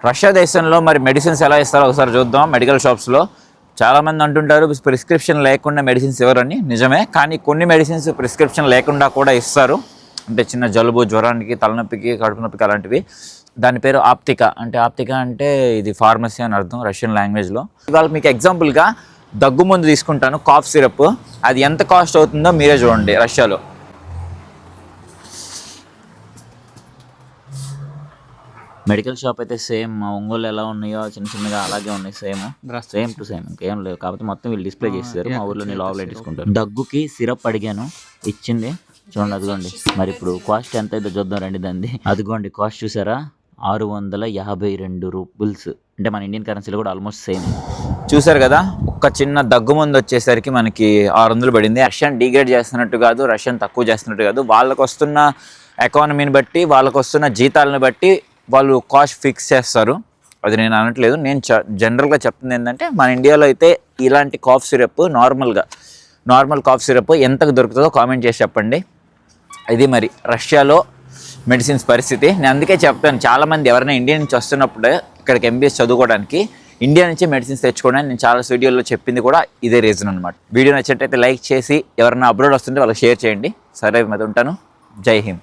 Russia దేశంలో మరి medicines ఎలా ఇస్తారో ఒకసారి చూద్దాం. మెడికల్ షాప్స్లో చాలామంది అంటుంటారు ప్రిస్క్రిప్షన్ లేకుండా మెడిసిన్స్ ఇవ్వరని. నిజమే, కానీ కొన్ని మెడిసిన్స్ ప్రిస్క్రిప్షన్ లేకుండా కూడా ఇస్తారు. అంటే చిన్న జలుబు, జ్వరానికి, తలనొప్పికి, కడుపు నొప్పికి అలాంటివి. దాని పేరు ఆప్తికా. ఆప్తికా అంటే ఇది ఫార్మసీ అని అర్థం రష్యన్ లాంగ్వేజ్లో. ఇవాళ మీకు ఎగ్జాంపుల్గా దగ్గు మందు తీసుకుంటాను, కాఫ్ సిరప్. అది ఎంత కాస్ట్ అవుతుందో మీరే చూడండి రష్యాలో. మెడికల్ షాప్ అయితే సేమ్ మా ఒంగోలు ఎలా ఉన్నాయో చిన్న చిన్నగా అలాగే ఉన్నాయి. సేమ్ టు సేమ్, ఇంకేం లేవు. కాకపోతే మొత్తం వీళ్ళు డిస్ప్లే చేస్తారు. మా ఊర్లో నేను లోపల తీసుకుంటాను. దగ్గుకి సిరప్ అడిగాను, ఇచ్చింది. చూడండి, అదిగోండి. మరి ఇప్పుడు కాస్ట్ ఎంత అయితే చూద్దాం రండి దాన్ని. అదిగోండి కాస్ట్ చూసారా, 652 రూపుల్స్. అంటే మన ఇండియన్ కరెన్సీలో కూడా ఆల్మోస్ట్ సేమ్. చూసారు కదా, ఒక చిన్న దగ్గు మందు వచ్చేసరికి మనకి 600 పడింది. రష్యన్ డిగ్రేడ్ చేస్తున్నట్టు కాదు, రష్యన్ తక్కువ చేస్తున్నట్టు కాదు. వాళ్ళకు వస్తున్న ఎకానమీని బట్టి, వాళ్ళకు వస్తున్న జీతాలను బట్టి వాళ్ళు కాస్ట్ ఫిక్స్ చేస్తారు. అది నేను అనట్లేదు. నేను జనరల్గా చెప్తుంది ఏంటంటే, మన ఇండియాలో అయితే ఇలాంటి cough syrup normal cough syrup ఎంతకు దొరుకుతుందో కామెంట్ చేసి చెప్పండి. ఇది మరి రష్యాలో మెడిసిన్స్ పరిస్థితి. నేను అందుకే చెప్తాను, చాలామంది ఎవరైనా ఇండియా నుంచి వస్తున్నప్పుడు ఇక్కడికి ఎంబీఎస్ చదువుకోవడానికి ఇండియా నుంచి మెడిసిన్స్ తెచ్చుకోవడానికి నేను చాలా వీడియోలో చెప్పింది కూడా ఇదే రీజన్ అనమాట. వీడియో నచ్చినట్టయితే లైక్ చేసి ఎవరైనా అబ్రాడ్ వస్తుంటే వాళ్ళకి షేర్ చేయండి. సరే, మీద ఉంటాను. జై హింద్.